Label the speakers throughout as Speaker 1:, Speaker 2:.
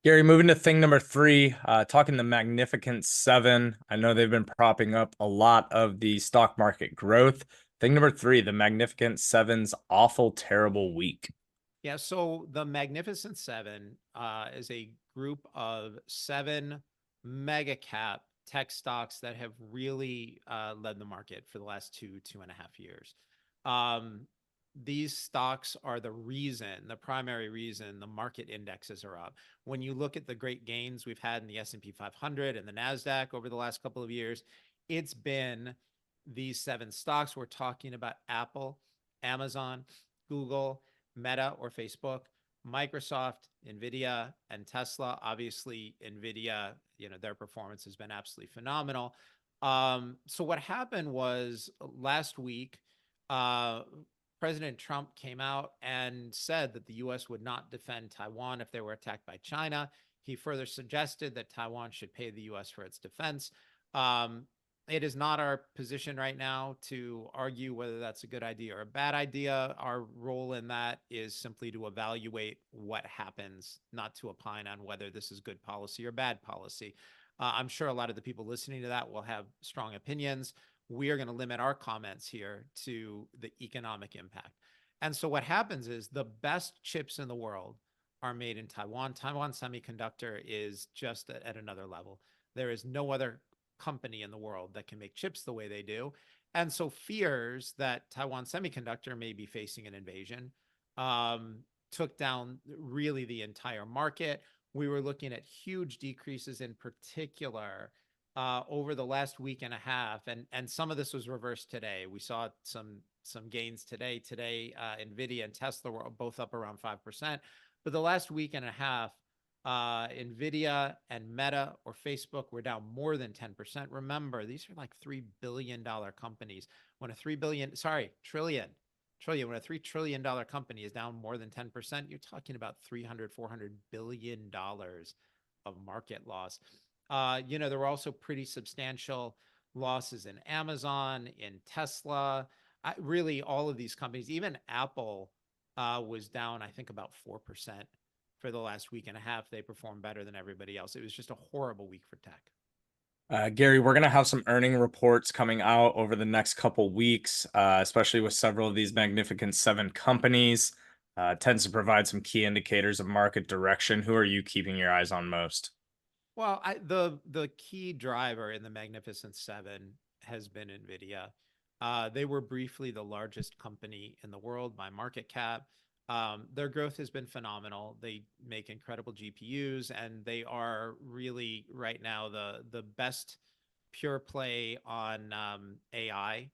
Speaker 1: Gary, moving to thing number three, talking the Magnificent Seven. I know they've been propping up a lot of the stock market growth. Thing number three, the Magnificent Seven's awful, terrible week.
Speaker 2: Yeah, so the Magnificent Seven is a group of seven mega cap tech stocks that have really led the market for the last 2.5 years. Um, these stocks are the primary reason the market indexes are up. When you look at the great gains we've had in the S&P 500 and the NASDAQ over the last couple of years, it's been these seven stocks. We're talking about Apple, Amazon, Google, Meta or Facebook, Microsoft, Nvidia, and Tesla. Obviously, Nvidia, their performance has been absolutely phenomenal. So what happened was last week, President Trump came out and said that the U.S. would not defend Taiwan if they were attacked by China. He further suggested that Taiwan should pay the U.S. for its defense. It is not our position right now to argue whether that's a good idea or a bad idea. Our role in that is simply to evaluate what happens, not to opine on whether this is good policy or bad policy. I'm sure a lot of the people listening to that will have strong opinions. We are going to limit our comments here to the economic impact. And so what happens is the best chips in the world are made in Taiwan. Taiwan Semiconductor is just at another level. There is no other company in the world that can make chips the way they do. And so fears that Taiwan Semiconductor may be facing an invasion took down really the entire market. We were looking at huge decreases in particular over the last week and a half. And some of this was reversed today. We saw some gains today. Today, Nvidia and Tesla were both up around 5%. But the last week and a half, Nvidia and Meta or Facebook were down more than 10%. Remember, these are like $3 billion companies. When a trillion, when a $3 trillion company is down more than 10%, you're talking about $400 billion of market loss. There were also pretty substantial losses in Amazon, in Tesla, really all of these companies. Even Apple was down, I think, about 4% for the last week and a half. They performed better than everybody else. It was just a horrible week for tech.
Speaker 1: Gary, we're going to have some earning reports coming out over the next couple weeks, especially with several of these Magnificent Seven companies. Tends to provide some key indicators of market direction. Who are you keeping your eyes on most?
Speaker 2: Well, the key driver in the Magnificent Seven has been Nvidia. They were briefly the largest company in the world by market cap. Their growth has been phenomenal. They make incredible GPUs, and they are really right now the best pure play on AI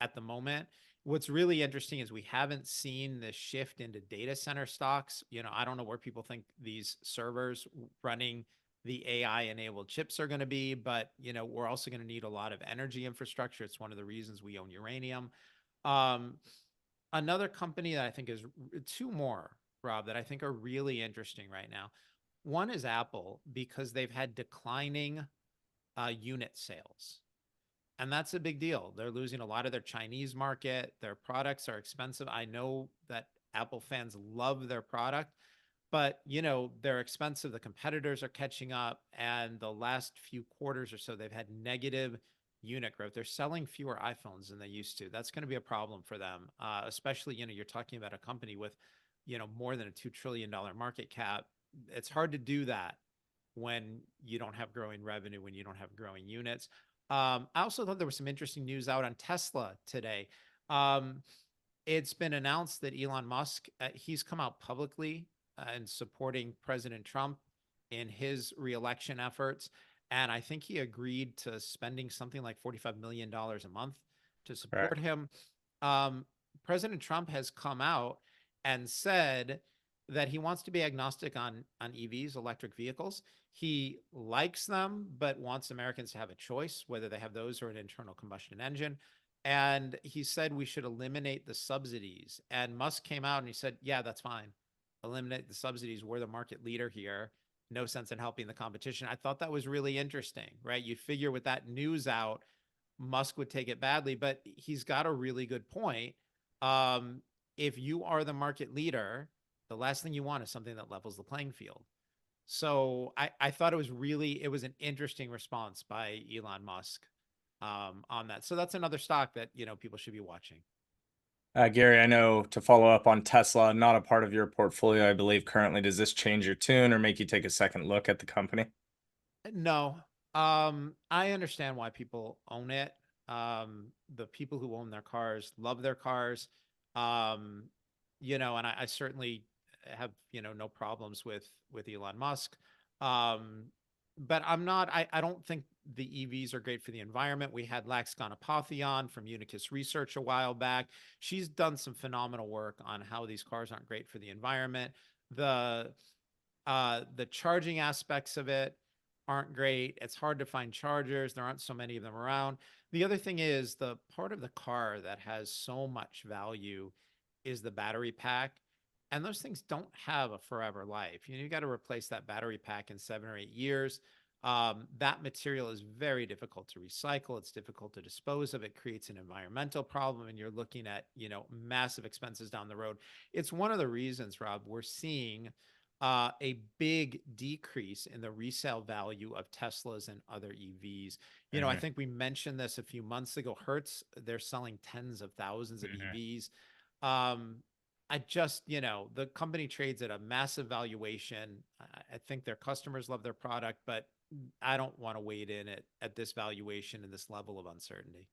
Speaker 2: at the moment. What's really interesting is we haven't seen the shift into data center stocks. I don't know where people think these servers running the AI enabled chips are going to be, but we're also going to need a lot of energy infrastructure. It's one of the reasons we own uranium. Another company that I think is two more, Rob, that I think are really interesting right now. One is Apple, because they've had declining unit sales. And that's a big deal. They're losing a lot of their Chinese market. Their products are expensive. I know that Apple fans love their product, but they're expensive. The competitors are catching up. And the last few quarters or so, they've had negative unit growth. They're selling fewer iPhones than they used to. That's going to be a problem for them, especially, you're talking about a company with, more than a $2 trillion market cap. It's hard to do that when you don't have growing revenue, when you don't have growing units. I also thought there was some interesting news out on Tesla today. It's been announced that Elon Musk, he's come out publicly and supporting President Trump in his reelection efforts. And I think he agreed to spending something like $45 million a month to support him. President Trump has come out and said that he wants to be agnostic on EVs, electric vehicles. He likes them, but wants Americans to have a choice, whether they have those or an internal combustion engine. And he said we should eliminate the subsidies. And Musk came out and he said, yeah, that's fine. Eliminate the subsidies. We're the market leader here. No sense in helping the competition. I thought that was really interesting, right? You figure with that news out, Musk would take it badly, but he's got a really good point. If you are the market leader, the last thing you want is something that levels the playing field. So I thought it was an interesting response by Elon Musk on that. So that's another stock that, people should be watching.
Speaker 1: Gary, I know to follow up on Tesla, not a part of your portfolio, I believe currently. Does this change your tune or make you take a second look at the company?
Speaker 2: No. I understand why people own it. The people who own their cars love their cars. Um, and I certainly have, no problems with Elon Musk. Um, but I don't think the EVs are great for the environment. We had Lax Ganapathy from Unicus Research a while back. She's done some phenomenal work on how these cars aren't great for the environment. The the charging aspects of it aren't great. It's hard to find chargers. There aren't so many of them around. The other thing is the part of the car that has so much value is the battery pack. And those things don't have a forever life. You got to replace that battery pack in 7 or 8 years. That material is very difficult to recycle. It's difficult to dispose of. It creates an environmental problem, and you're looking at, massive expenses down the road. It's one of the reasons, Rob, we're seeing a big decrease in the resale value of Teslas and other EVs. I
Speaker 1: Mhm,
Speaker 2: think we mentioned this a few months ago. Hertz, they're selling tens of thousands of
Speaker 1: mhm.
Speaker 2: EVs. I just, the company trades at a massive valuation. I think their customers love their product, but I don't want to wade in at this valuation and this level of uncertainty.